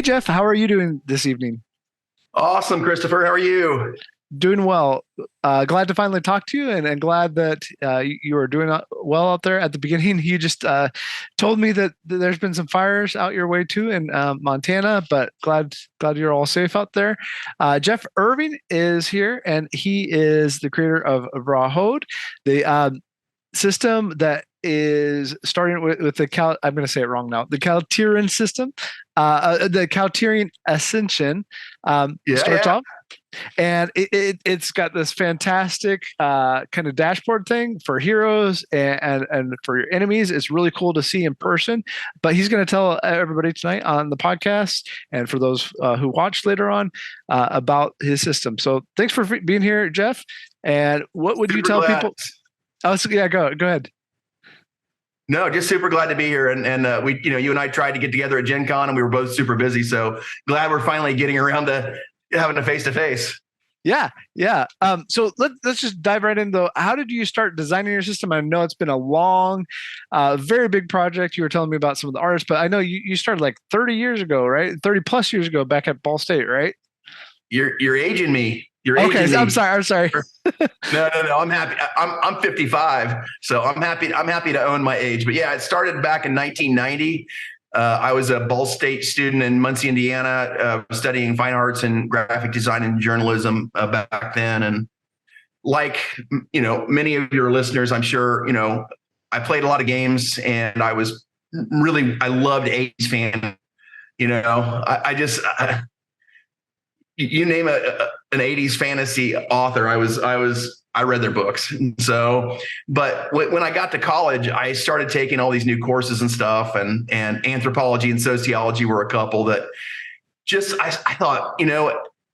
Jeff, how are you doing this evening? Awesome, Christopher. How are you? Doing well. Glad to finally talk to you, and glad that you are doing well out there. At the beginning, you just told me that there's been some fires out your way too in Montana, but glad you're all safe out there. Jeff Irving is here, and he is the creator of Vrahode, the system that is starting with the Cal. I'm going to say it wrong now. The Calterian system, the Calterian Ascension Yeah, starts yeah. off, and it's got this fantastic kind of dashboard thing for heroes and for your enemies. It's really cool to see in person. But he's going to tell everybody tonight on the podcast, and for those who watch later on, about his system. So thanks for being here, Jeff. And what would you Super tell glad. people? Oh, so, yeah, go ahead. No, just super glad to be here. And we, you and I tried to get together at Gen Con and we were both super busy. So glad we're finally getting around to having a face to face. Yeah, yeah. So let's just dive right in though. How did you start designing your system? I know it's been a long, very big project. You were telling me about some of the artists, but I know you started like 30 years ago, right? 30 plus years ago back at Ball State, right? You're aging me. You're Okay, aging so I'm me. sorry. I'm sorry. No. I'm happy. I'm 55, so I'm happy to own my age. But yeah, it started back in 1990. I was a Ball State student in Muncie, Indiana, studying fine arts and graphic design and journalism back then. And like, many of your listeners, I'm sure, I played a lot of games and I loved 80s fan. You name an 80s fantasy author, I read their books. So, but when I got to college, I started taking all these new courses and stuff, and anthropology and sociology were a couple that I thought,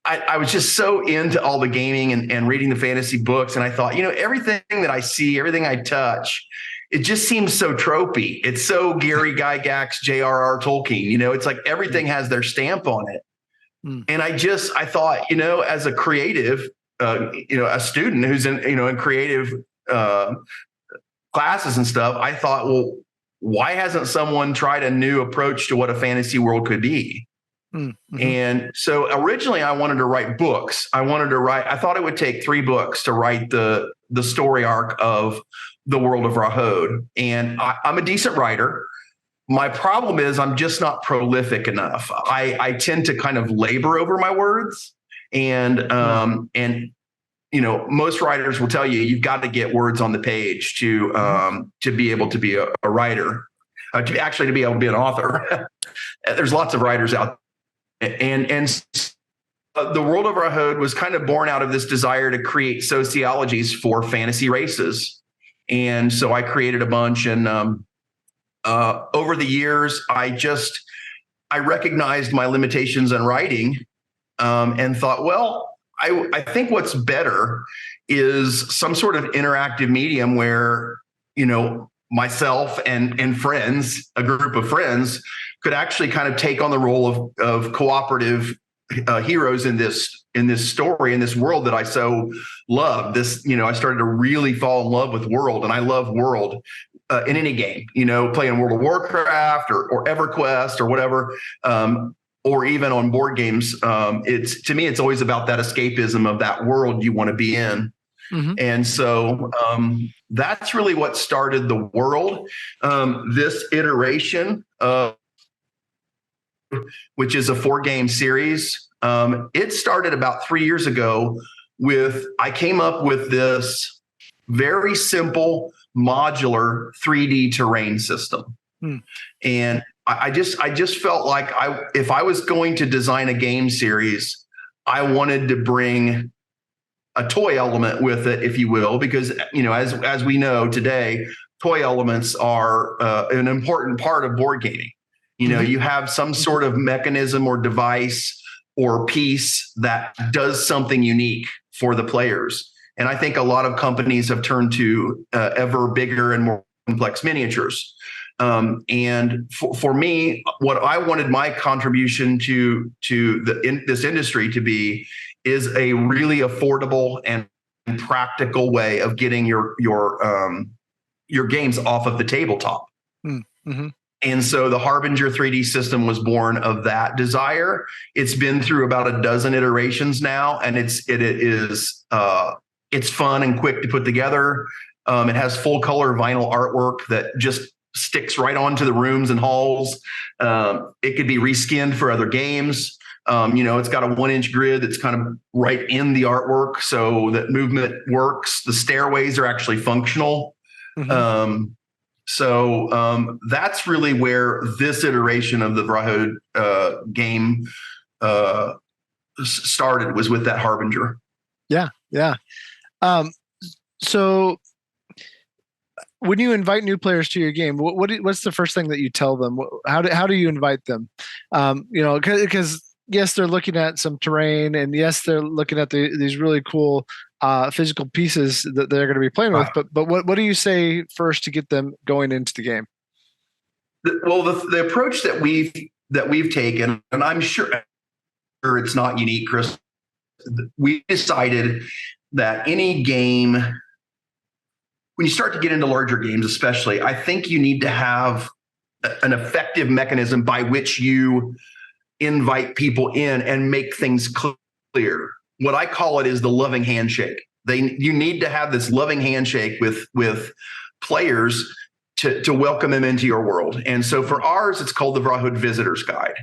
I was just so into all the gaming and reading the fantasy books. And I thought, everything that I see, everything I touch, it just seems so tropey. It's so Gary Gygax, J.R.R. Tolkien, it's like everything has their stamp on it. Mm. And I thought, as a creative, a student who's in creative classes and stuff, I thought, well, why hasn't someone tried a new approach to what a fantasy world could be? Mm-hmm. And so originally I wanted to write books. I thought it would take 3 books to write the story arc of the world of Vrahode. And I'm a decent writer. My problem is I'm just not prolific enough. I tend to kind of labor over my words, and most writers will tell you've got to get words on the page to be able to be a writer, to be able to be an author. There's lots of writers out there. And the world of Vrahode was kind of born out of this desire to create sociologies for fantasy races. And so I created a bunch, and over the years, I recognized my limitations in writing, and thought, well, I think what's better is some sort of interactive medium where, myself and friends, a group of friends, could actually kind of take on the role of cooperative heroes in this story, in this world that I so love. I started to really fall in love with world, and I love world. In any game, playing World of Warcraft or EverQuest or whatever, or even on board games. To me, it's always about that escapism of that world you want to be in. Mm-hmm. And so that's really what started the world. This iteration, which is a 4-game series, it started about 3 years ago. I came up with this very simple modular 3D terrain system. And I just felt like if I was going to design a game series, I wanted to bring a toy element with it, if you will, because as we know today, toy elements are an important part of board gaming. You have some sort of mechanism or device or piece that does something unique for the players. And I think a lot of companies have turned to ever bigger and more complex miniatures. And for me, what I wanted my contribution to this industry to be is a really affordable and practical way of getting your games off of the tabletop. Mm-hmm. And so the Harbinger 3D system was born of that desire. It's been through about a dozen iterations now, and it's fun and quick to put together. It has full color vinyl artwork that just sticks right onto the rooms and halls. It could be reskinned for other games. It's got a 1-inch grid that's kind of right in the artwork, so that movement works. The stairways are actually functional. Mhm. That's really where this iteration of the Vrahode game started, was with that Harbinger. Yeah, yeah. Um, so when you invite new players to your game, what's the first thing that you tell them? How do you invite them? Because yes, they're looking at some terrain, and yes, they're looking at these really cool physical pieces that they're going to be playing with. But what do you say first to get them going into the game? The approach that we've taken, and I'm sure it's not unique, Chris. We decided that any game, when you start to get into larger games, especially, I think you need to have an effective mechanism by which you invite people in and make things clear. What I call it is the loving handshake. You need to have this loving handshake with players to welcome them into your world. And so for ours, it's called the Vrahode Visitor's Guide.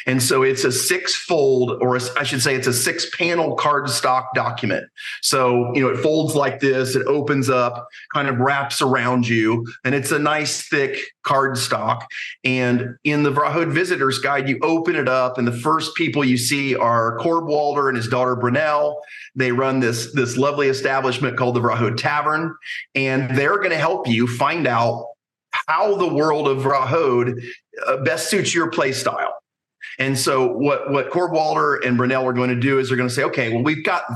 And so it's a 6-fold, or I should say it's a 6-panel cardstock document. So, it folds like this, it opens up, kind of wraps around you, and it's a nice thick cardstock. And in the Vrahode Visitor's Guide, you open it up, and the first people you see are Corbwalder and his daughter Brunel. They run this lovely establishment called the Vrahode Tavern, and they're going to help you find out how the world of Vrahode best suits your play style. And so what Corbwalder and Brunel are going to do is they're going to say, okay, well,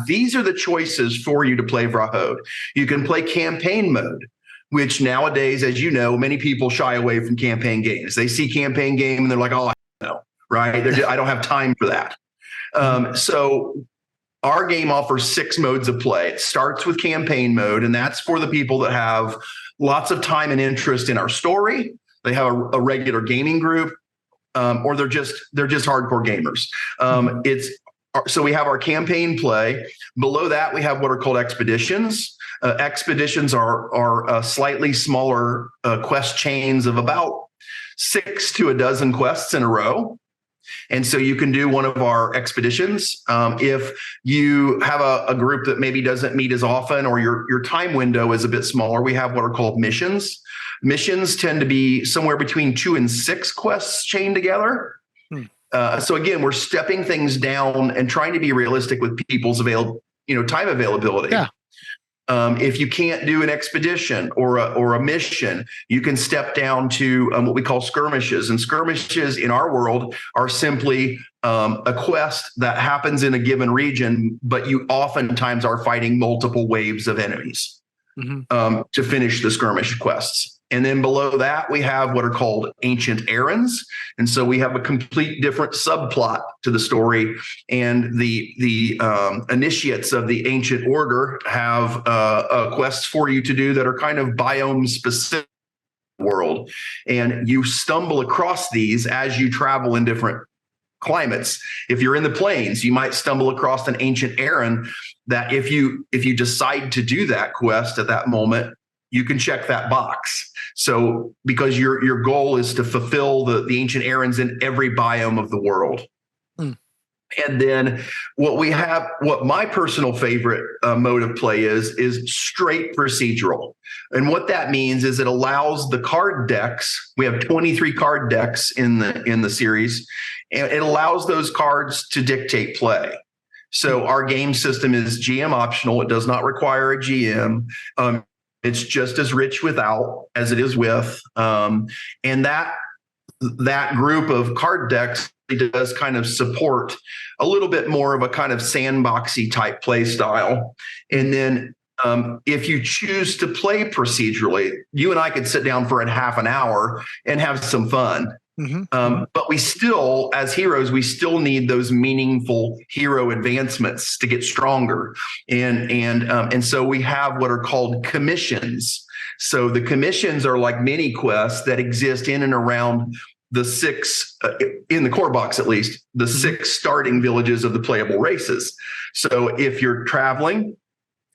these are the choices for you to play Vrahode. You can play campaign mode, which nowadays, as you know, many people shy away from campaign games. They see campaign game and they're like, oh, I don't know, right? I don't have time for that. So our game offers 6 modes of play. It starts with campaign mode, and that's for the people that have lots of time and interest in our story. They have a regular gaming group, or they're just hardcore gamers. So we have our campaign play. Below that, we have what are called expeditions. Expeditions are slightly smaller quest chains of about 6 to a dozen quests in a row. And so you can do one of our expeditions. If you have a group that maybe doesn't meet as often, or your time window is a bit smaller, we have what are called missions. Missions tend to be somewhere between 2 and 6 quests chained together. So again, we're stepping things down and trying to be realistic with people's time availability. Yeah. If you can't do an expedition or a mission, you can step down to what we call skirmishes. And skirmishes in our world are simply a quest that happens in a given region, but you oftentimes are fighting multiple waves of enemies to finish the skirmish quests. And then below that, we have what are called ancient errands. And so we have a complete different subplot to the story. And the initiates of the ancient order have quests for you to do that are kind of biome specific world. And you stumble across these as you travel in different climates. If you're in the plains, you might stumble across an ancient errand that if you decide to do that quest at that moment, you can check that box. So because your goal is to fulfill the ancient errands in every biome of the world. And then what my personal favorite mode of play is straight procedural. And what that means is it allows the card decks. We have 23 card decks in the series, and it allows those cards to dictate play. So our game system is GM optional. It does not require a GM. It's just as rich without as it is with. And that group of card decks does kind of support a little bit more of a kind of sandboxy type play style. And then if you choose to play procedurally, you and I could sit down for a half an hour and have some fun. But we still, as heroes, we still need those meaningful hero advancements to get stronger. And so we have what are called commissions. So the commissions are like mini quests that exist in and around the six, in the core box at least, the six starting villages of the playable races. So if you're traveling,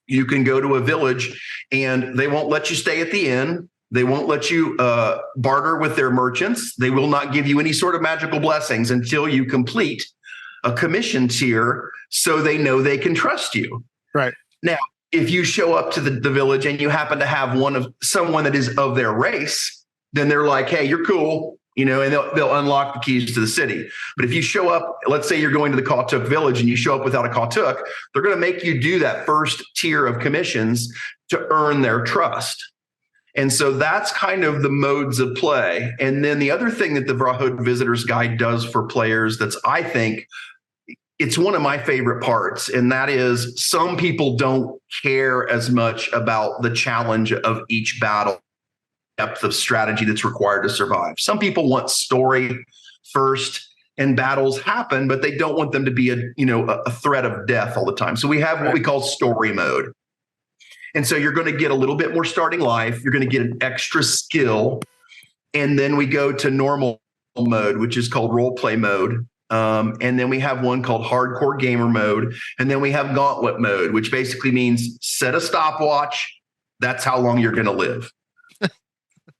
you can go to a village and they won't let you stay at the inn. They won't let you barter with their merchants. They will not give you any sort of magical blessings until you complete a commission tier so they know they can trust you. Right. Now, if you show up to the village and you happen to have someone that is of their race, then they're like, hey, you're cool, and they'll unlock the keys to the city. But if you show up, let's say you're going to the Kautuk village and you show up without a Kautuk, they're going to make you do that first tier of commissions to earn their trust. And so that's kind of the modes of play. And then the other thing that the Vrahode Visitor's Guide does for players I think it's one of my favorite parts. And that is some people don't care as much about the challenge of each battle, depth of strategy that's required to survive. Some people want story first and battles happen, but they don't want them to be a threat of death all the time. So we have what we call story mode. And so you're going to get a little bit more starting life. You're going to get an extra skill. And then we go to normal mode, which is called role play mode. And then we have one called hardcore gamer mode. And then we have gauntlet mode, which basically means set a stopwatch. That's how long you're going to live.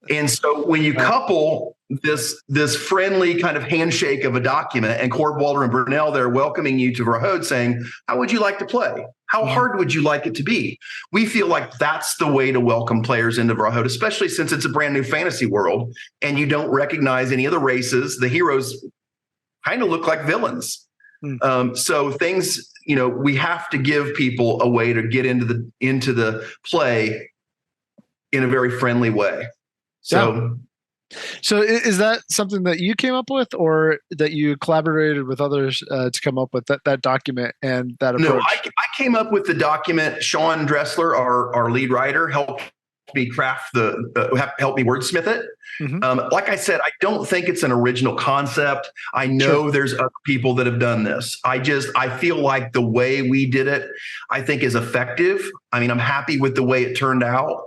And so when you couple this friendly kind of handshake of a document and Cordwalder and Brunel, they're welcoming you to Vrahode saying, how would you like to play? How hard would you like it to be? We feel like that's the way to welcome players into Vrahode, especially since it's a brand new fantasy world and you don't recognize any of the races. The heroes kind of look like villains. So things, we have to give people a way to get into the play in a very friendly way. So is that something that you came up with, or that you collaborated with others to come up with that document and that approach? No, I came up with the document. Sean Dressler, our lead writer, helped me craft helped me wordsmith it. Like I said, I don't think it's an original concept. I know there's other people that have done this. I feel like the way we did it, I think is effective. I mean, I'm happy with the way it turned out.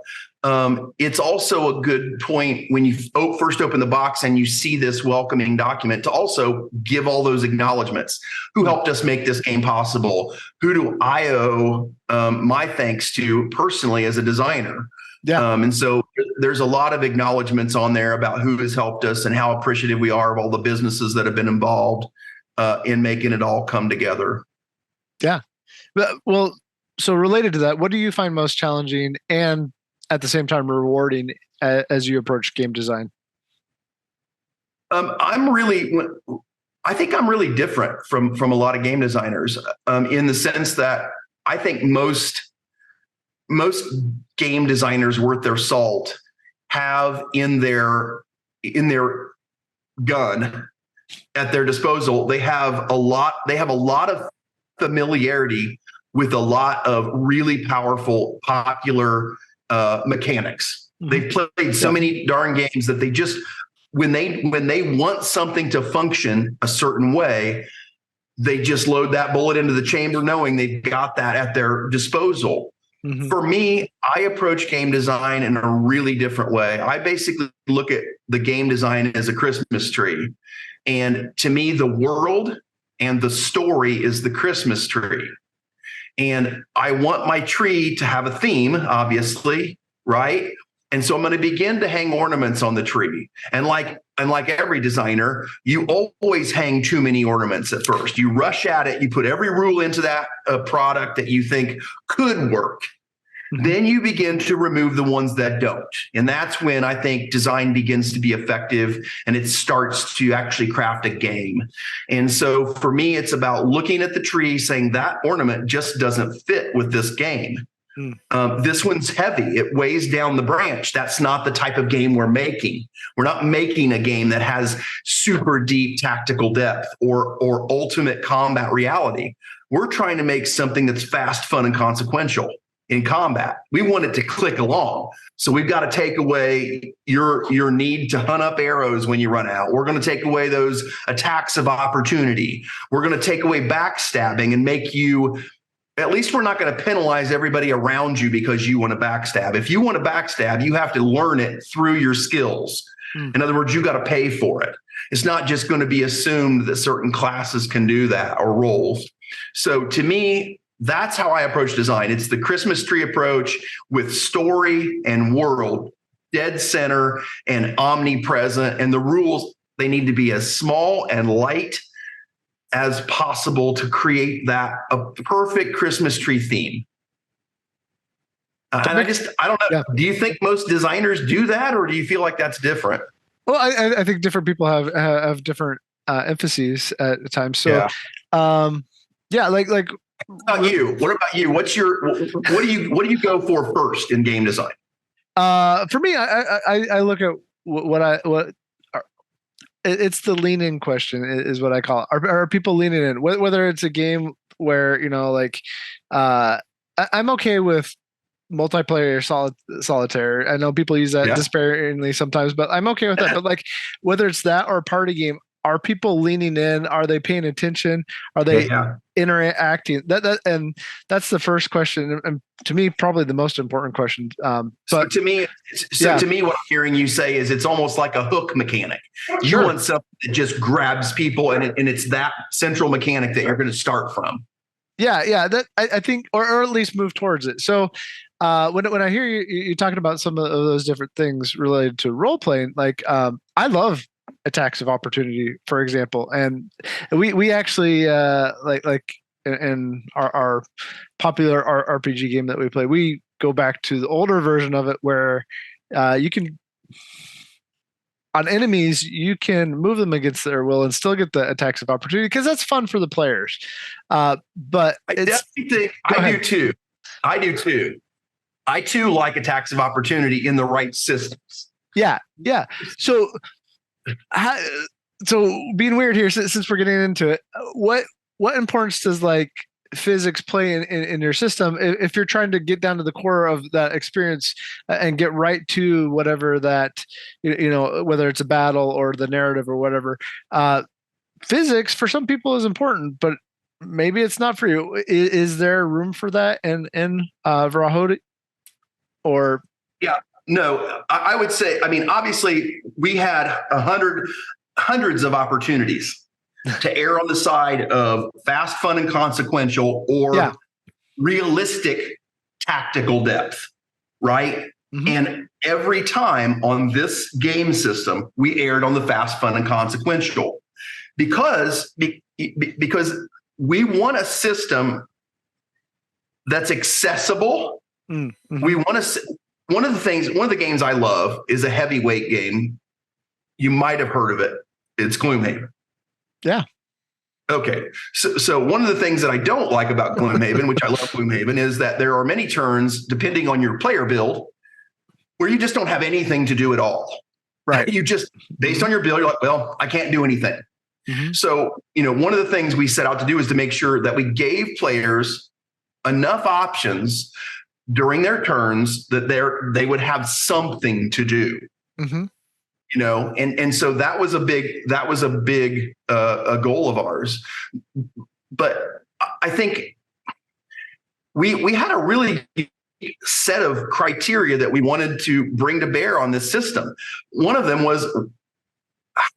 It's also a good point when you first open the box and you see this welcoming document to also give all those acknowledgments. Who helped us make this game possible? Who do I owe my thanks to personally as a designer? And so there's a lot of acknowledgments on there about who has helped us and how appreciative we are of all the businesses that have been involved in making it all come together. Yeah. Well, so related to that, what do you find most challenging and at the same time rewarding as you approach game design? I think I'm really different from a lot of game designers in the sense that I think most game designers worth their salt have in their gun at their disposal. They have a lot of familiarity with a lot of really powerful, popular mechanics. They've played so many darn games that they just, when they want something to function a certain way, they just load that bullet into the chamber knowing they've got that at their disposal. For me, I approach game design in a really different way. I basically look at the game design as a Christmas tree. And to me, the world and the story is the Christmas tree. And I want my tree to have a theme, obviously, right? And so I'm going to begin to hang ornaments on the tree. And like every designer, you always hang too many ornaments at first. You rush at it. You put every rule into that product that you think could work. Then you begin to remove the ones that don't. And that's when I think design begins to be effective and it starts to actually craft a game. And so for me, it's about looking at the tree saying that ornament just doesn't fit with this game. This one's heavy. It weighs down the branch. That's not the type of game we're making. We're not making a game that has super deep tactical depth or ultimate combat reality. We're trying to make something that's fast, fun, and consequential. in combat. We want it to click along. So we've got to take away your need to hunt up arrows when you run out. We're going to take away those attacks of opportunity. We're going to take away backstabbing and make you, at least we're not going to penalize everybody around you because you want to backstab. If you want to backstab, you have to learn it through your skills. In other words, you got to pay for it. It's not just going to be assumed that certain classes can do that or roles. So to me, that's how I approach design. It's the Christmas tree approach with story and world dead center and omnipresent. And the rules, they need to be as small and light as possible to create that a perfect Christmas tree theme. And I don't know. Yeah. Do you think most designers do that, or do you feel like that's different? Well, I think different people have different emphases at times. So, like. What about you? What about you? What do you go for first in game design? For me, I look at it's the lean in question is what I call it. Are people leaning in? Whether it's a game where, I'm okay with multiplayer solitaire. I know people use that disparagingly sometimes, but I'm okay with that. But like, whether it's that or a party game, are people leaning in? Are they paying attention? Are they interacting? And that's the first question, and to me, probably the most important question. But to me, what I'm hearing you say is it's almost like a hook mechanic. You want something that just grabs people, and it's that central mechanic that you're going to start from. Yeah. That I think, or at least move towards it. So when I hear you talking about some of those different things related to role playing, like I love attacks of opportunity, for example, and we actually like in our popular RPG game that we play, we go back to the older version of it where you can, on enemies, you can move them against their will and still get the attacks of opportunity because that's fun for the players. But I definitely think I do too. I too like attacks of opportunity in the right systems. Yeah. So being weird here, since we're getting into it, what importance does like physics play in your system if you're trying to get down to the core of that experience and get right to whatever that, whether it's a battle or the narrative or whatever, physics for some people is important, but maybe it's not for you. Is there room for that in Vrahode? Or no, I would say, obviously we had hundreds of opportunities to err on the side of fast, fun, and consequential or realistic tactical depth, right? Mm-hmm. And every time on this game system, we erred on the fast, fun, and consequential because we want a system that's accessible. Mm-hmm. We want to. One of the games I love is a heavyweight game. You might have heard of it. It's Gloomhaven. Yeah. Okay. So one of the things that I don't like about Gloomhaven, which I love Gloomhaven, is that there are many turns, depending on your player build, where you just don't have anything to do at all. Right. You just, based on your build, you're like, well, I can't do anything. Mm-hmm. So, one of the things we set out to do is to make sure that we gave players enough options during their turns that they would have something to do. Mm-hmm. And so that was a big a goal of ours. But I think we had a really set of criteria that we wanted to bring to bear on this system. One of them was,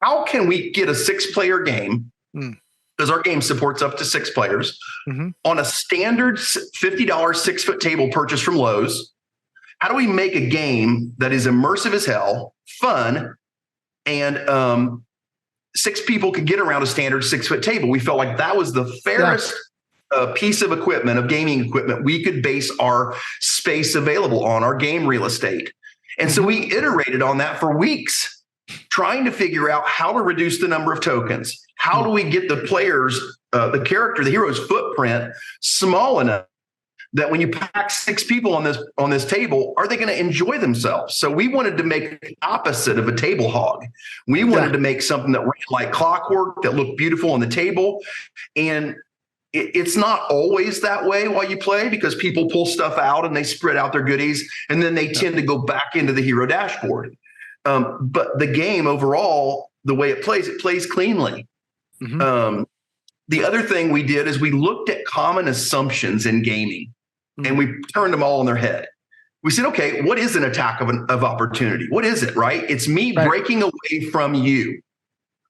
how can we get a 6-player game? Because our game supports up to 6 players, on a standard $50 6-foot table purchased from Lowe's. How do we make a game that is immersive as hell, fun, and 6 people could get around a standard 6-foot table? We felt like that was the fairest piece of equipment, of gaming equipment, we could base our space available on, our game real estate. And so we iterated on that for weeks, trying to figure out how to reduce the number of tokens. How do we get the players, the hero's footprint small enough that when you pack 6 people on this table, are they going to enjoy themselves? So we wanted to make the opposite of a table hog. We wanted to make something that ran like clockwork, that looked beautiful on the table. And it's not always that way while you play, because people pull stuff out and they spread out their goodies, and then they tend to go back into the hero dashboard. But the game overall, the way it plays cleanly. Mm-hmm. The other thing we did is we looked at common assumptions in gaming, and we turned them all on their head. We said, okay, what is an attack of opportunity? What is it, right? It's me breaking away from you,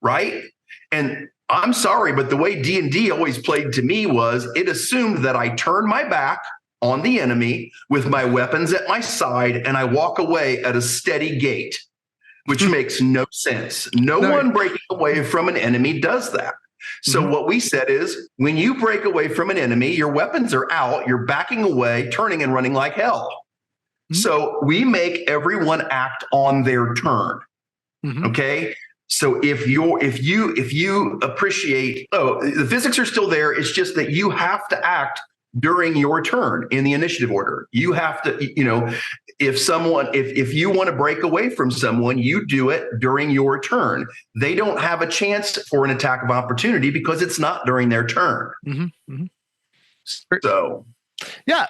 right? And I'm sorry, but the way D&D always played to me was it assumed that I turn my back on the enemy with my weapons at my side and I walk away at a steady gait, which makes no sense. No one breaking away from an enemy does that. So what we said is, when you break away from an enemy, your weapons are out, you're backing away, turning and running like hell. So we make everyone act on their turn. Okay. So if you appreciate, the physics are still there. It's just that you have to act during your turn in the initiative order. You have to, if you want to break away from someone, you do it during your turn. They don't have a chance for an attack of opportunity because it's not during their turn. So, yeah.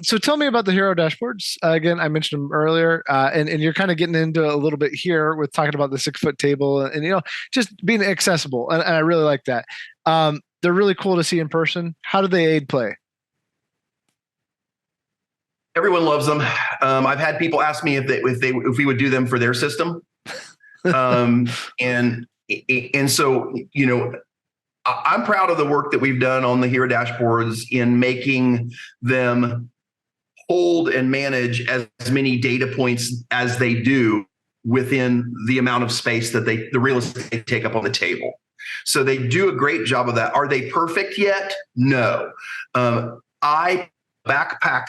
So tell me about the hero dashboards. Again, I mentioned them earlier, and you're kind of getting into a little bit here with talking about the 6-foot table and just being accessible. And I really like that. They're really cool to see in person. How do they aid play? Everyone loves them. I've had people ask me if we would do them for their system. And so, I'm proud of the work that we've done on the hero dashboards in making them hold and manage as many data points as they do within the amount of space that the real estate they take up on the table. So they do a great job of that. Are they perfect yet? No. Backpack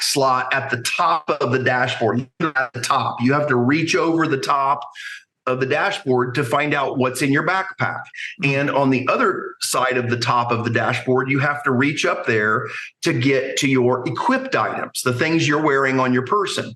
slot at the top of the dashboard. At the top, you have to reach over the top of the dashboard to find out what's in your backpack. And on the other side of the top of the dashboard, you have to reach up there to get to your equipped items, the things you're wearing on your person.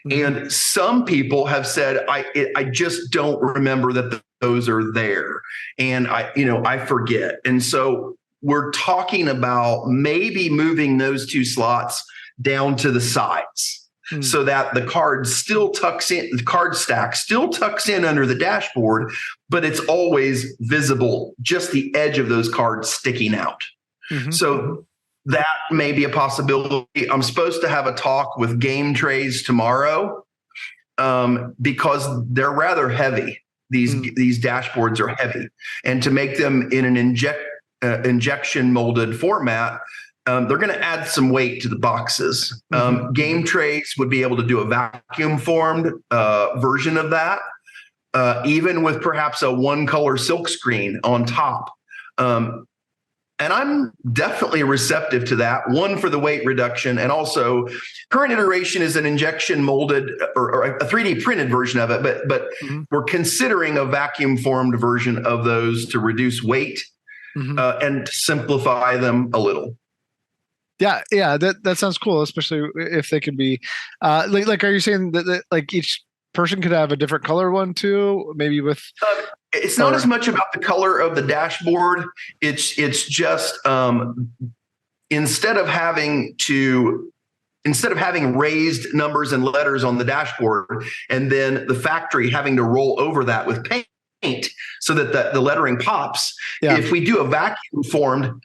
And some people have said, I just don't remember that those are there. And I forget. And so we're talking about maybe moving those two slots down to the sides so that the card still tucks in, the card stack still tucks in under the dashboard, but it's always visible, just the edge of those cards sticking out. So that may be a possibility. I'm supposed to have a talk with game trays tomorrow because they're rather heavy. These dashboards are heavy, and to make them in an injection molded format, they're going to add some weight to the boxes. Game trays would be able to do a vacuum formed version of that, even with perhaps a one color silk screen on top. And I'm definitely receptive to that, one for the weight reduction, and also current iteration is an injection molded or a 3D printed version of it, but we're considering a vacuum formed version of those to reduce weight and simplify them a little. Yeah, that sounds cool, especially if they could be like, are you saying that like each person could have a different color one too? Maybe with it's not as much about the color of the dashboard. It's just instead of having raised numbers and letters on the dashboard and then the factory having to roll over that with paint so that the lettering pops. If we do a vacuum formed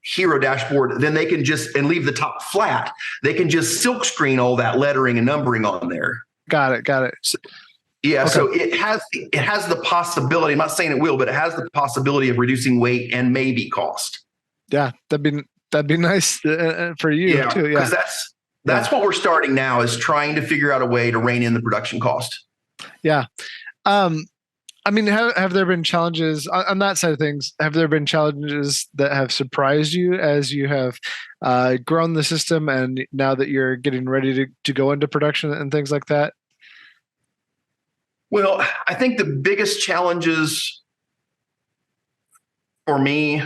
hero dashboard, then they can just, and leave the top flat, they can just silk screen all that lettering and numbering on there. Got it. So, so it has the possibility, I'm not saying it will, but it has the possibility of reducing weight and maybe cost. Yeah, that'd be nice for you too. Yeah, because that's what we're starting now, is trying to figure out a way to rein in the production cost. Yeah. I mean, have there been challenges on that side of things? Have there been challenges that have surprised you as you have grown the system and now that you're getting ready to go into production and things like that? Well, I think the biggest challenges for me,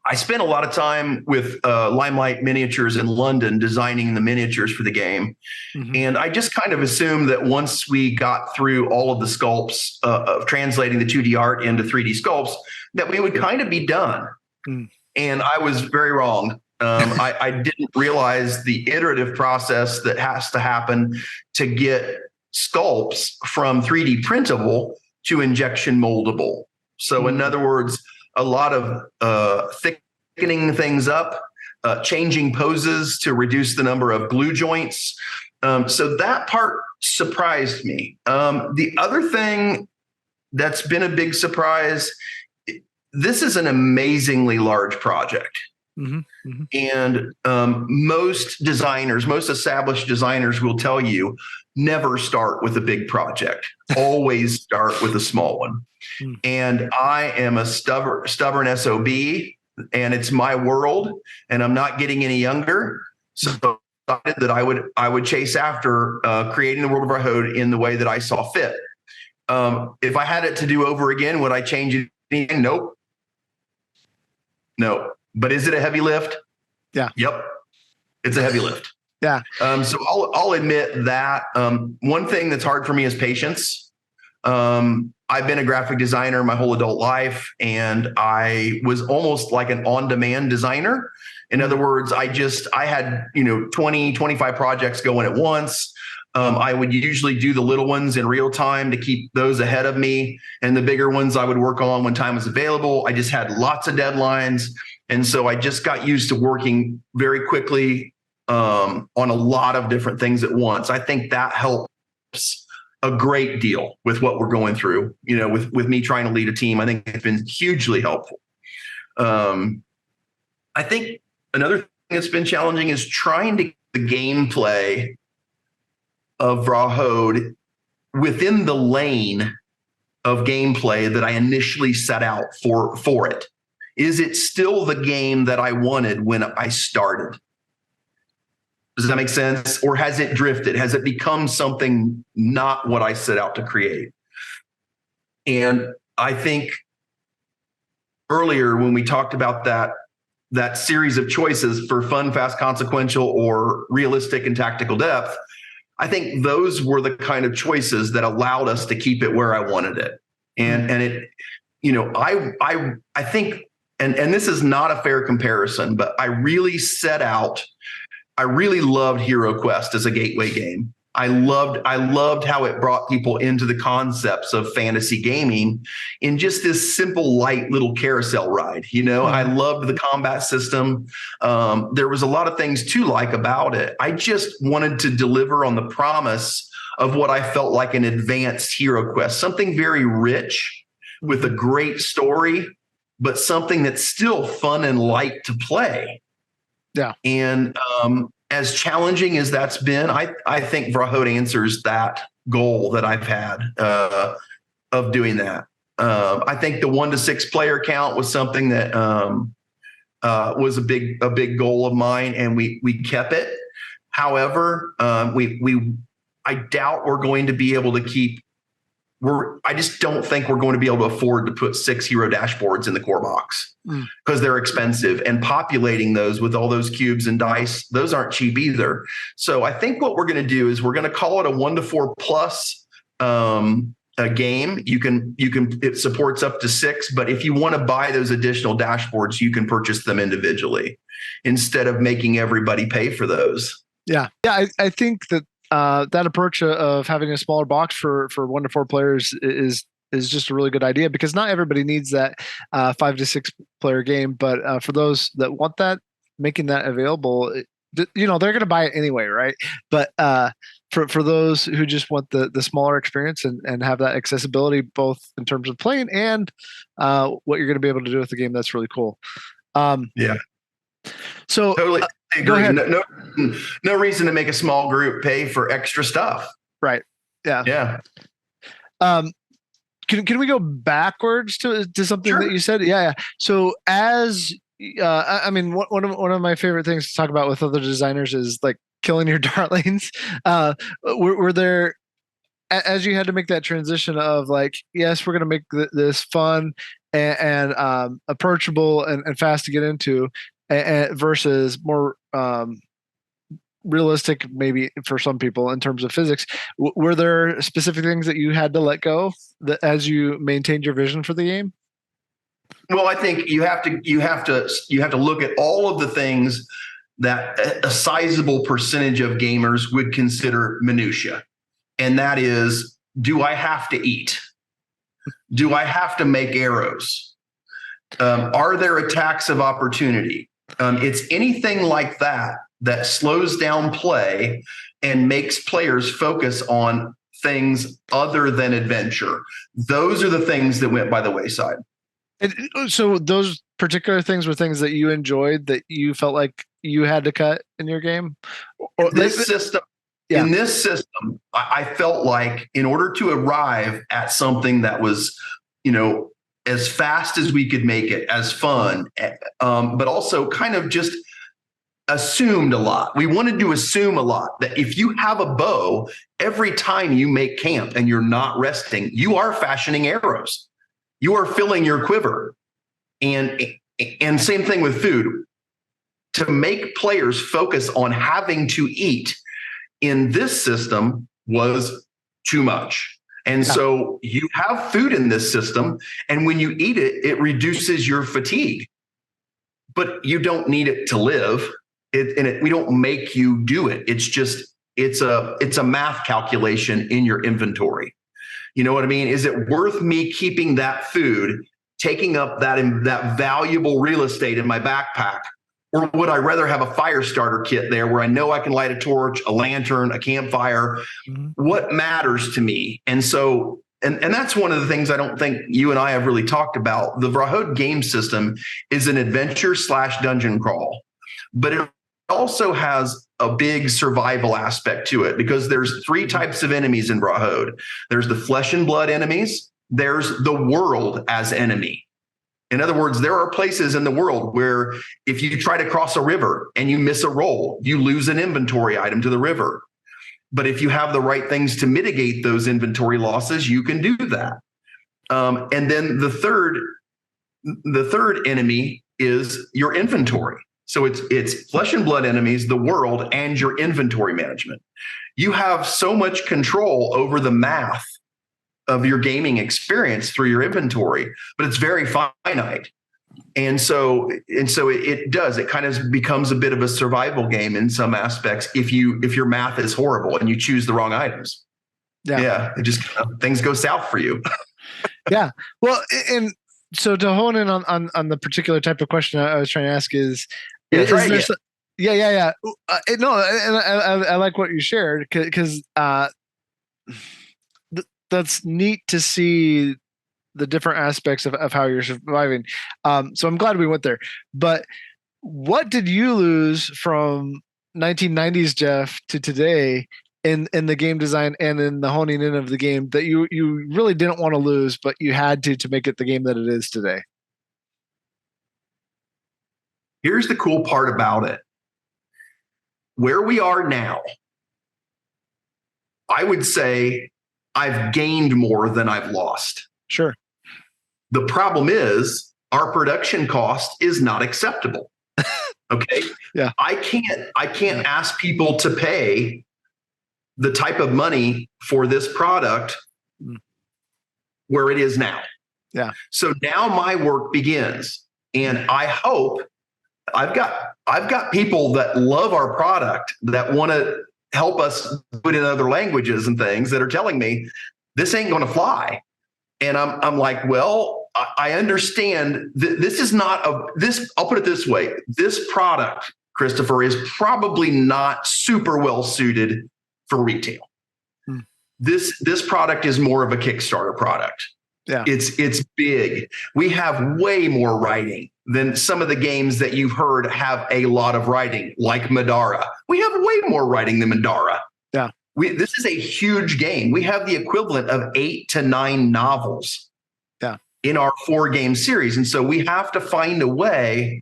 I spent a lot of time with Limelight Miniatures in London designing the miniatures for the game. And I just kind of assumed that once we got through all of the sculpts of translating the 2D art into 3D sculpts, that we would kind of be done. And I was very wrong. I didn't realize the iterative process that has to happen to get sculpts from 3D printable to injection moldable. So, in other words, a lot of thickening things up, changing poses to reduce the number of glue joints. So that part surprised me. The other thing that's been a big surprise, this is an amazingly large project. And most designers, most established designers will tell you, never start with a big project. Always start with a small one. And I am a stubborn SOB, and it's my world, and I'm not getting any younger. So I decided that I would chase after creating the world of Vrahode in the way that I saw fit. If I had it to do over again, would I change anything? Nope. No. But is it a heavy lift? Yeah. Yep. It's a heavy lift. Yeah. So I'll admit that one thing that's hard for me is patience. I've been a graphic designer my whole adult life, and I was almost like an on-demand designer. In other words, I had, 20, 25 projects going at once. I would usually do the little ones in real time to keep those ahead of me. And the bigger ones I would work on when time was available. I just had lots of deadlines. And so I just got used to working very quickly on a lot of different things at once. I think that helps a great deal with what we're going through, with me trying to lead a team. I think it's been hugely helpful. I think another thing that's been challenging is trying to get the gameplay of Vrahode within the lane of gameplay that I initially set out for it. Is it still the game that I wanted when I started? Does that make sense? Or has it drifted? Has it become something not what I set out to create? And I think earlier when we talked about that series of choices for fun, fast, consequential, or realistic and tactical depth, I think those were the kind of choices that allowed us to keep it where I wanted it. And it, I think, and this is not a fair comparison, but I really loved Hero Quest as a gateway game. I loved how it brought people into the concepts of fantasy gaming in just this simple, light little carousel ride. I loved the combat system. There was a lot of things to like about it. I just wanted to deliver on the promise of what I felt like an advanced Hero Quest, something very rich with a great story, but something that's still fun and light to play. Yeah. And as challenging as that's been, I think Vrahode answers that goal that I've had of doing that. I think the 1 to 6 player count was something that was a big goal of mine, and we kept it. However, I doubt we're going to be able to keep. I just don't think we're going to be able to afford to put 6 hero dashboards in the core box because they're expensive, and populating those with all those cubes and dice, those aren't cheap either. So I think what we're going to do is we're going to call it a 1 to 4 plus a game. It supports up to 6, but if you want to buy those additional dashboards, you can purchase them individually instead of making everybody pay for those. Yeah. I think that that approach of having a smaller box for 1 to 4 players is just a really good idea, because not everybody needs that 5 to 6 player game. But for those that want that, making that available, they're going to buy it anyway, right? But for those who just want the smaller experience and have that accessibility, both in terms of playing and what you're going to be able to do with the game, that's really cool. Yeah. So totally. Go ahead. No reason to make a small group pay for extra stuff. Right. Yeah. Yeah. Can we go backwards to something Sure. that you said? Yeah. So as I mean, one of my favorite things to talk about with other designers is like killing your darlings. Were there, as you had to make that transition of like, yes, we're going to make this fun and approachable and fast to get into, versus more realistic, maybe for some people in terms of physics. Were there specific things that you had to let go as you maintained your vision for the game? Well, I think you have to look at all of the things that a sizable percentage of gamers would consider minutia. And that is, do I have to eat? Do I have to make arrows? Are there attacks of opportunity? It's anything like that that slows down play and makes players focus on things other than adventure. Those are the things that went by the wayside. So those particular things were things that you enjoyed that you felt like you had to cut in your game? Or this system, yeah. In this system, I felt like in order to arrive at something that was, as fast as we could make it, as fun, but also kind of just assumed a lot. We wanted to assume a lot that if you have a bow, every time you make camp and you're not resting, you are fashioning arrows. You are filling your quiver. And same thing with food. To make players focus on having to eat in this system was too much. And so you have food in this system, and when you eat it, it reduces your fatigue. But you don't need it to live. We don't make you do it. It's just, it's a math calculation in your inventory. You know what I mean? Is it worth me keeping that food, taking up that valuable real estate in my backpack? Or would I rather have a fire starter kit there where I know I can light a torch, a lantern, a campfire? Mm-hmm. What matters to me? And so, and that's one of the things I don't think you and I have really talked about. The Vrahode game system is an adventure / dungeon crawl, but it also has a big survival aspect to it because there's 3 types of enemies in Vrahode. There's the flesh and blood enemies. There's the world as enemy. In other words, there are places in the world where if you try to cross a river and you miss a roll, you lose an inventory item to the river. But if you have the right things to mitigate those inventory losses, you can do that. And then the third enemy is your inventory. So it's flesh and blood enemies, the world, and your inventory management. You have so much control over the math of your gaming experience through your inventory, but it's very finite. And so it kind of becomes a bit of a survival game in some aspects if your math is horrible and you choose the wrong items. Yeah, it just things go south for you. Yeah. Well, and so to hone in on the particular type of question I was trying to ask is no, and I like what you shared because that's neat to see the different aspects of how you're surviving. So I'm glad we went there. But what did you lose from 1990s Jeff to today in the game design and in the honing in of the game that you really didn't want to lose, but you had to make it the game that it is today? Here's the cool part about it. Where we are now, I would say I've gained more than I've lost. Sure. The problem is our production cost is not acceptable. Okay. Yeah. I can't ask people to pay the type of money for this product where it is now. Yeah. So now my work begins, and I hope I've got people that love our product that want to help us put in other languages and things that are telling me this ain't going to fly. And I'm like, well, I understand this is not I'll put it this way. This product, Christopher, is probably not super well suited for retail. This product is more of a Kickstarter product. Yeah. It's big. We have way more writing than some of the games that you've heard have a lot of writing, like Madara. We have way more writing than Madara. Yeah. This is a huge game. We have the equivalent of 8 to 9 novels in our 4-game series. And so we have to find a way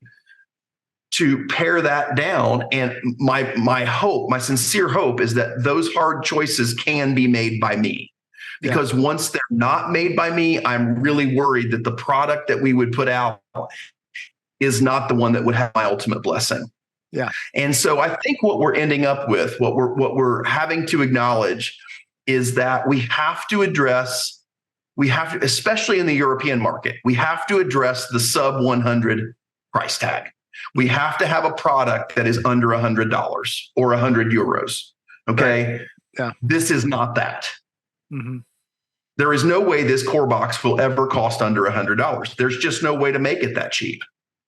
to pare that down. And my sincere hope is that those hard choices can be made by me. Because once they're not made by me, I'm really worried that the product that we would put out is not the one that would have my ultimate blessing. Yeah. And so I think what we're ending up with, what we're having to acknowledge is that we have to address we have to, especially in the European market, we have to address the sub 100 price tag. We have to have a product that is under $100 or €100. Okay. Right. Yeah. This is not that. Mm-hmm. There is no way this core box will ever cost under $100. There's just no way to make it that cheap.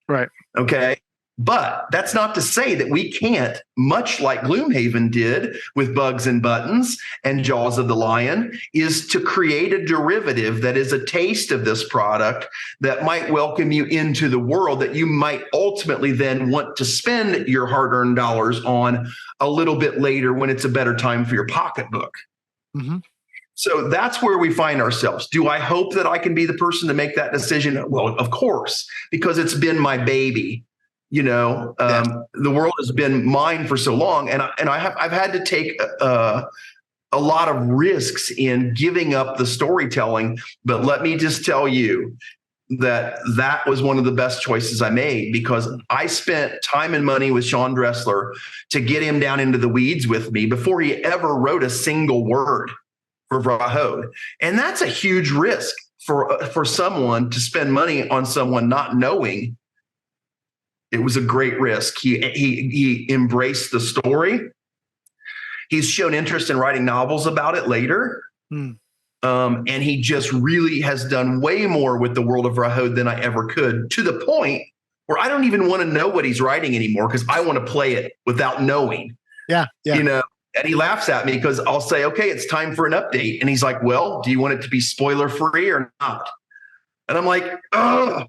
Right. Okay. But that's not to say that we can't, much like Gloomhaven did with Bugs and Buttons and Jaws of the Lion, is to create a derivative that is a taste of this product that might welcome you into the world that you might ultimately then want to spend your hard-earned dollars on a little bit later when it's a better time for your pocketbook. Mm-hmm. So that's where we find ourselves. Do I hope that I can be the person to make that decision? Well, of course, because it's been my baby. The world has been mine for so long, and I've had to take a lot of risks in giving up the storytelling. But let me just tell you that was one of the best choices I made, because I spent time and money with Sean Dressler to get him down into the weeds with me before he ever wrote a single word for Vrahode. And that's a huge risk for someone to spend money on someone not knowing. It was a great risk. He embraced the story. He's shown interest in writing novels about it later. And he just really has done way more with the world of Vrahode than I ever could, to the point where I don't even want to know what he's writing anymore, because I want to play it without knowing. Yeah. And he laughs at me because I'll say, okay, it's time for an update. And he's like, well, do you want it to be spoiler free or not? And I'm like, oh.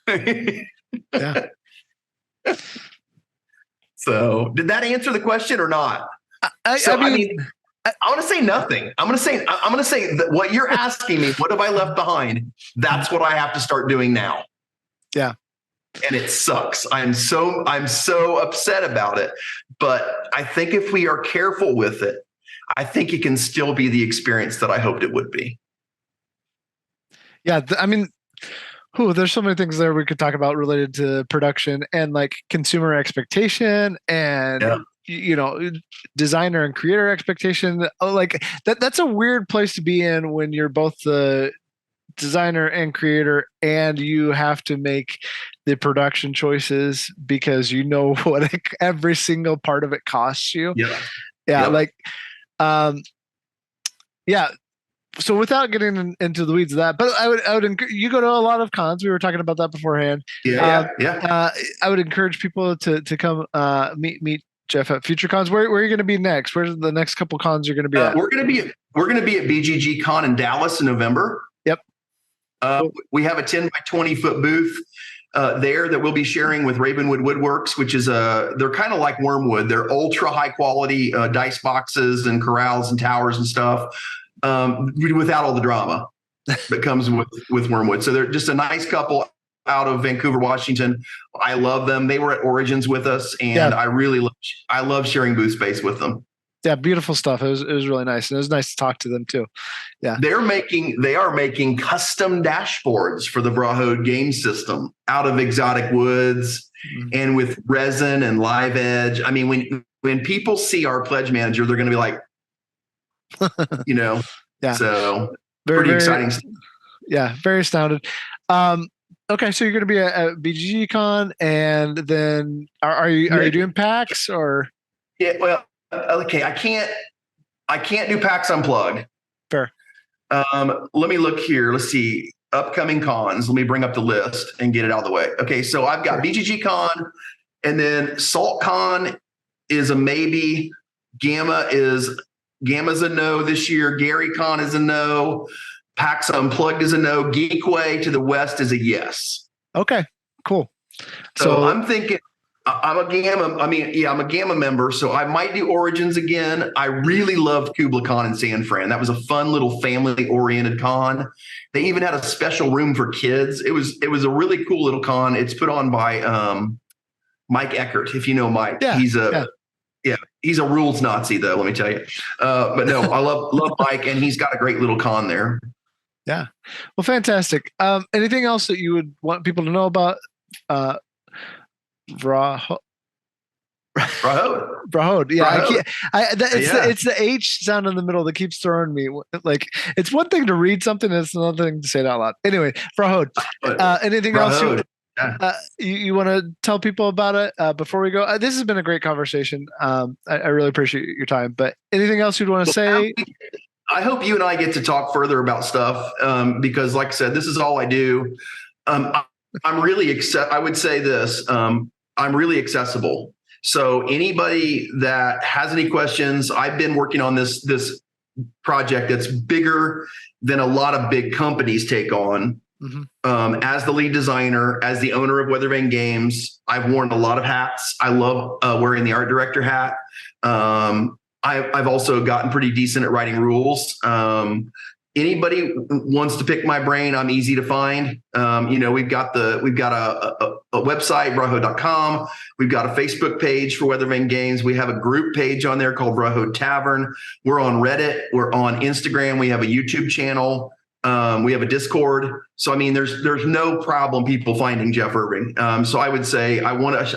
Yeah. So did that answer the question or not? I want to say nothing. I'm going to say that what you're asking me, what have I left behind? That's what I have to start doing now. Yeah. And it sucks. I'm so upset about it. But I think if we are careful with it, I think it can still be the experience that I hoped it would be. Yeah. There's so many things there we could talk about related to production and like consumer expectation and, designer and creator expectation. Like that's a weird place to be in when you're both the designer and creator and you have to make the production choices because you know what every single part of it costs you. Yeah. So without getting into the weeds of that, but I would you go to a lot of cons. We were talking about that beforehand. I would encourage people to come meet Jeff at future cons. Where are you going to be next? Where's the next couple cons you're going to be at? We're going to be at BGG Con in Dallas in November. Yep. We have a 10 by 20 foot booth there that we'll be sharing with Ravenwood Woodworks, which is they're kind of like Wormwood. They're ultra high quality dice boxes and corrals and towers and stuff. Without all the drama that comes with Wormwood. So they're just a nice couple out of Vancouver, Washington. I love them. They were at Origins with us, and I love sharing booth space with them. Yeah, beautiful stuff. It was really nice, and it was nice to talk to them too. Yeah, they are making custom dashboards for the Vrahode game system out of exotic woods and with resin and live edge. I mean, when people see our pledge manager, they're going to be like, so pretty exciting. Yeah, very astounded. Okay, so you're going to be at BGG Con, and then are you doing PAX or? Yeah, well, okay, I can't do PAX Unplugged. Fair. Let me look here. Let's see upcoming cons. Let me bring up the list and get it out of the way. Okay, so I've got BGG Con, and then Salt Con is a maybe. Gamma's a no this year. Gary Con is a no. PAX Unplugged is a no. Geekway to the west is a yes. Okay, cool. So I'm thinking I'm a Gamma. I'm a Gamma member, so I might do Origins again. I really loved Kubla Con in San Fran. That was a fun little family-oriented con. They even had a special room for kids. It was a really cool little con. It's put on by Mike Eckert, if you know Mike. Yeah. He's a rules Nazi, though, let me tell you. But no, I love Mike, and he's got a great little con there. Yeah. Well, fantastic. Anything else that you would want people to know about Vrahode? Vrahode. Yeah, Vrahode. it's the H sound in the middle that keeps throwing me. Like, it's one thing to read something, and it's another thing to say it out loud. Anyway, Vrahode. Anything else Vrahode. you want to tell people about it before we go? This has been a great conversation. I really appreciate your time. But anything else you'd want to say? I hope you and I get to talk further about stuff because, like I said, this is all I do. I'm really I would say this. I'm really accessible. So anybody that has any questions, I've been working on this project that's bigger than a lot of big companies take on. As the lead designer, as the owner of Weathervane Games, I've worn a lot of hats. I love wearing the art director hat. I've also gotten pretty decent at writing rules. Anybody wants to pick my brain, I'm easy to find. We've got a website, vrahode.com. We've got a Facebook page for Weathervane Games. We have a group page on there called Vrahode Tavern. We're on Reddit. We're on Instagram. We have a YouTube channel. We have a Discord. So, I mean, there's no problem people finding Jeff Irving. So I would say I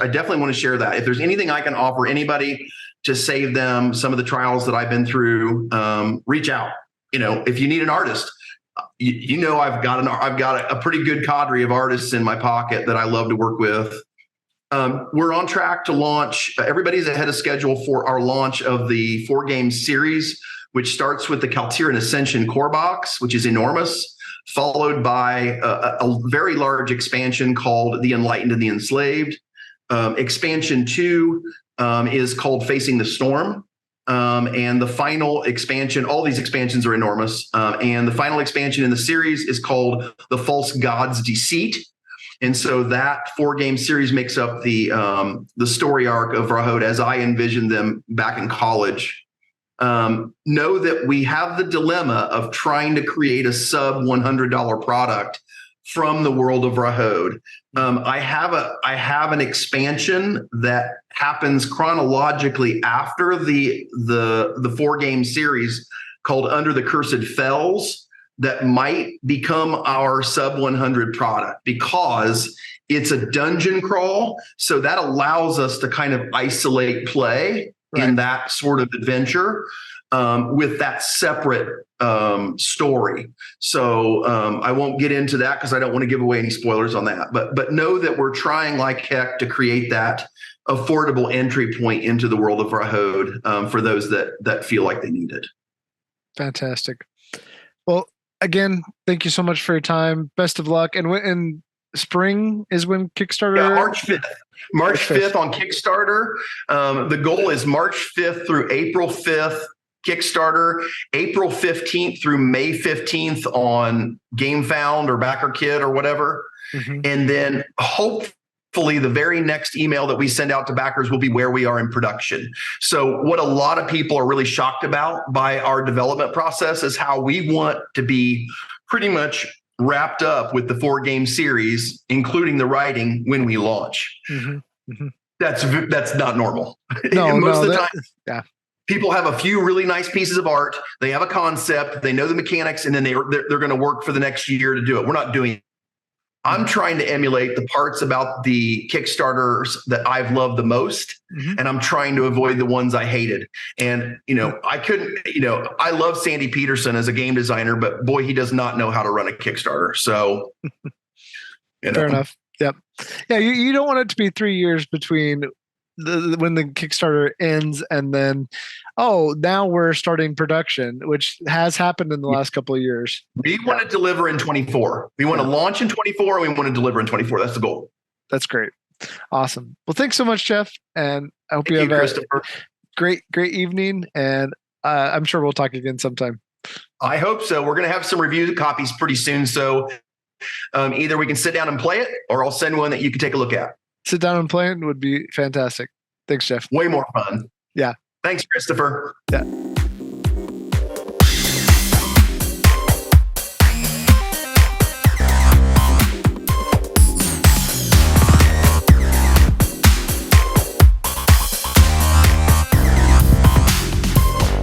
definitely want to share that. If there's anything I can offer anybody to save them some of the trials that I've been through, reach out. If you need an artist, I've got a pretty good cadre of artists in my pocket that I love to work with. We're on track to launch. Everybody's ahead of schedule for our launch of the 4-game series, which starts with the Kaltiran Ascension core box, which is enormous, followed by a very large expansion called The Enlightened and the Enslaved. Expansion 2 is called Facing the Storm. And the final expansion, all these expansions are enormous. And the final expansion in the series is called The False God's Deceit. And so that 4-game series makes up the story arc of Vrahode as I envisioned them back in college. Know that we have the dilemma of trying to create a sub $100 product from the world of Vrahode. I have an expansion that happens chronologically after the 4-game series called Under the Cursed Fells that might become our sub 100 product because it's a dungeon crawl. So that allows us to kind of isolate play in that sort of adventure with that separate story. So I won't get into that because I don't want to give away any spoilers on that. But know that we're trying like heck to create that affordable entry point into the world of Vrahode for those that feel like they need it. Fantastic. Well, again, thank you so much for your time. Best of luck. And spring is when Kickstarter. Yeah, March 5th. March 5th on Kickstarter. The goal is March 5th through April 5th. Kickstarter, April 15th through May 15th on GameFound or BackerKit or whatever. And then hopefully the very next email that we send out to backers will be where we are in production. So what a lot of people are really shocked about by our development process is how we want to be pretty much wrapped up with the 4-game series, including the writing when we launch. That's not normal. Most of the time. Yeah. People have a few really nice pieces of art. They have a concept. They know the mechanics, and then they're going to work for the next year to do it. We're not doing it. I'm trying to emulate the parts about the Kickstarters that I've loved the most, and I'm trying to avoid the ones I hated. And, I couldn't, I love Sandy Peterson as a game designer, but boy, he does not know how to run a Kickstarter. So, Fair enough. Yep. Yeah. You don't want it to be 3 years between when the Kickstarter ends and then, now we're starting production, which has happened in the last couple of years. We want to deliver in 24. We want to launch in 24 and we want to deliver in 24. That's the goal. That's great. Awesome. Well, thanks so much, Jeff. And I hope you have a great evening. And I'm sure we'll talk again sometime. I hope so. We're going to have some review copies pretty soon. So either we can sit down and play it or I'll send one that you can take a look at. Sit down and play it would be fantastic. Thanks, Jeff. Way more fun. Yeah. Thanks, Christopher. Yeah.